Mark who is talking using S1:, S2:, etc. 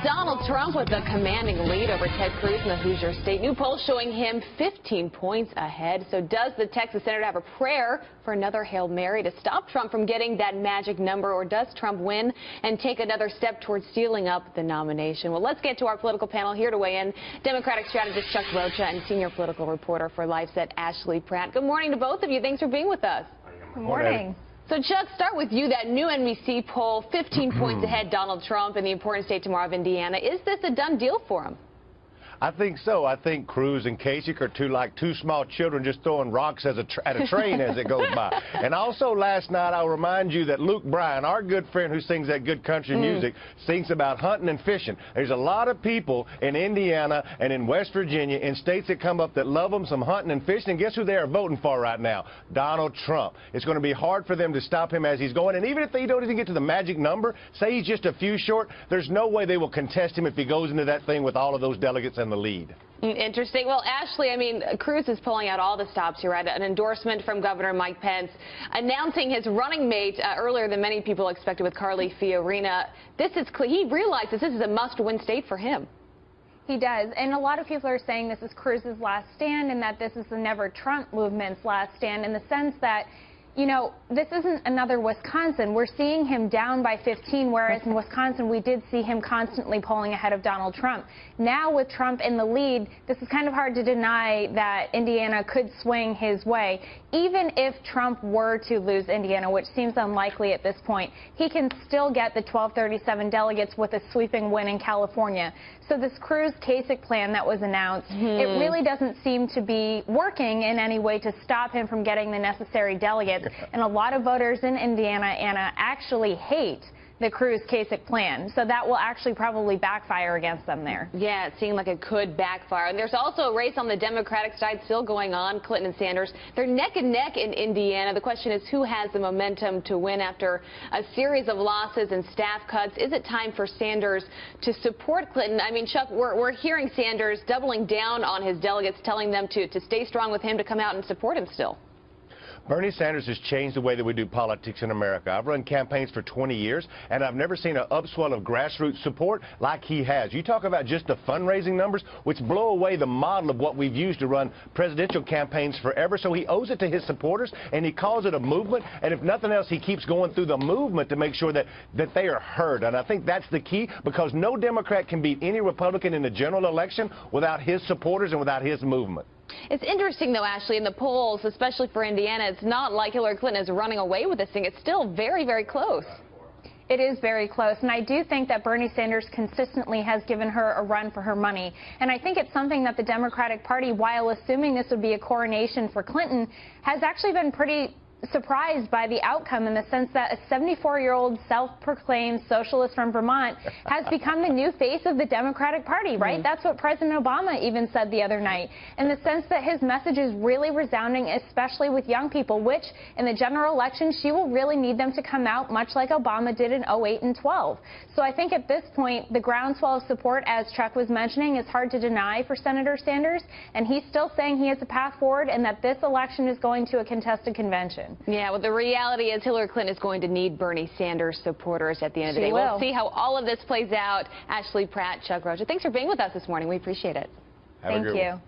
S1: Donald Trump with a commanding lead over Ted Cruz in the Hoosier state. New poll showing him 15 points ahead. So does the Texas senator have a prayer for another Hail Mary to stop Trump from getting that magic number, or does Trump win and take another step towards sealing up the nomination? Well, let's get to our political panel here to weigh in. Democratic strategist Chuck Rocha and senior political reporter for LifeSet Ashley Pratt. Good morning to both of you. Thanks for being with us.
S2: Good morning.
S1: So, Chuck, start with you. That new NBC poll, 15 points ahead, Donald Trump in the important state tomorrow of Indiana. Is this a done deal for him?
S2: I think so. I think Cruz and Kasich are two small children just throwing rocks at a train as it goes by. And also last night, I'll remind you that Luke Bryan, our good friend who sings that good country music, sings about hunting and fishing. There's a lot of people in Indiana and in West Virginia, in states that come up, that love them some hunting and fishing. And guess who they are voting for right now? Donald Trump. It's going to be hard for them to stop him as he's going. And even if they don't even get to the magic number, say he's just a few short, there's no way they will contest him if he goes into that thing with all of those delegates and the lead.
S1: Interesting. Well, Ashley, I mean, Cruz is pulling out all the stops here. Right? An endorsement from Governor Mike Pence announcing his running mate earlier than many people expected with Carly Fiorina. This is clear. He realizes this is a must-win state for him.
S3: He does. And a lot of people are saying this is Cruz's last stand and that this is the Never Trump movement's last stand, in the sense that, you know, this isn't another Wisconsin. We're seeing him down by 15, whereas in Wisconsin we did see him constantly polling ahead of Donald Trump. Now with Trump in the lead, this is kind of hard to deny that Indiana could swing his way. Even if Trump were to lose Indiana, which seems unlikely at this point, he can still get the 1237 delegates with a sweeping win in California. So this Cruz-Kasich plan that was announced, it really doesn't seem to be working in any way to stop him from getting the necessary delegates. And a lot of voters in Indiana, Anna, actually hate the Cruz-Kasich plan. So that will actually probably backfire against them there.
S1: Yeah, it seemed like it could backfire. And there's also a race on the Democratic side still going on. Clinton and Sanders, they're neck and neck in Indiana. The question is, who has the momentum to win after a series of losses and staff cuts? Is it time for Sanders to support Clinton? I mean, Chuck, we're hearing Sanders doubling down on his delegates, telling them to stay strong with him, to come out and support him still.
S2: Bernie Sanders has changed the way that we do politics in America. I've run campaigns for 20 years, and I've never seen an upswell of grassroots support like he has. You talk about just the fundraising numbers, which blow away the model of what we've used to run presidential campaigns forever. So he owes it to his supporters, and he calls it a movement. And if nothing else, he keeps going through the movement to make sure that they are heard. And I think that's the key, because no Democrat can beat any Republican in the general election without his supporters and without his movement.
S1: It's interesting, though, Ashley, in the polls, especially for Indiana, it's not like Hillary Clinton is running away with this thing. It's still very, very close.
S3: It is very close, and I do think that Bernie Sanders consistently has given her a run for her money. And I think it's something that the Democratic Party, while assuming this would be a coronation for Clinton, has actually been pretty surprised by the outcome, in the sense that a 74-year-old self-proclaimed socialist from Vermont has become the new face of the Democratic Party, right? That's what President Obama even said the other night, in the sense that his message is really resounding, especially with young people, which in the general election, she will really need them to come out, much like Obama did in 08 and 12. So I think at this point, the groundswell of support, as Chuck was mentioning, is hard to deny for Senator Sanders, and he's still saying he has a path forward and that this election is going to a contested convention.
S1: Yeah, well, the reality is Hillary Clinton is going to need Bernie Sanders supporters at the end of the day.
S3: She will.
S1: We'll see how all of this plays out. Ashley Pratt, Chuck Rocha, thanks for being with us this morning. We appreciate it.
S3: Thank you.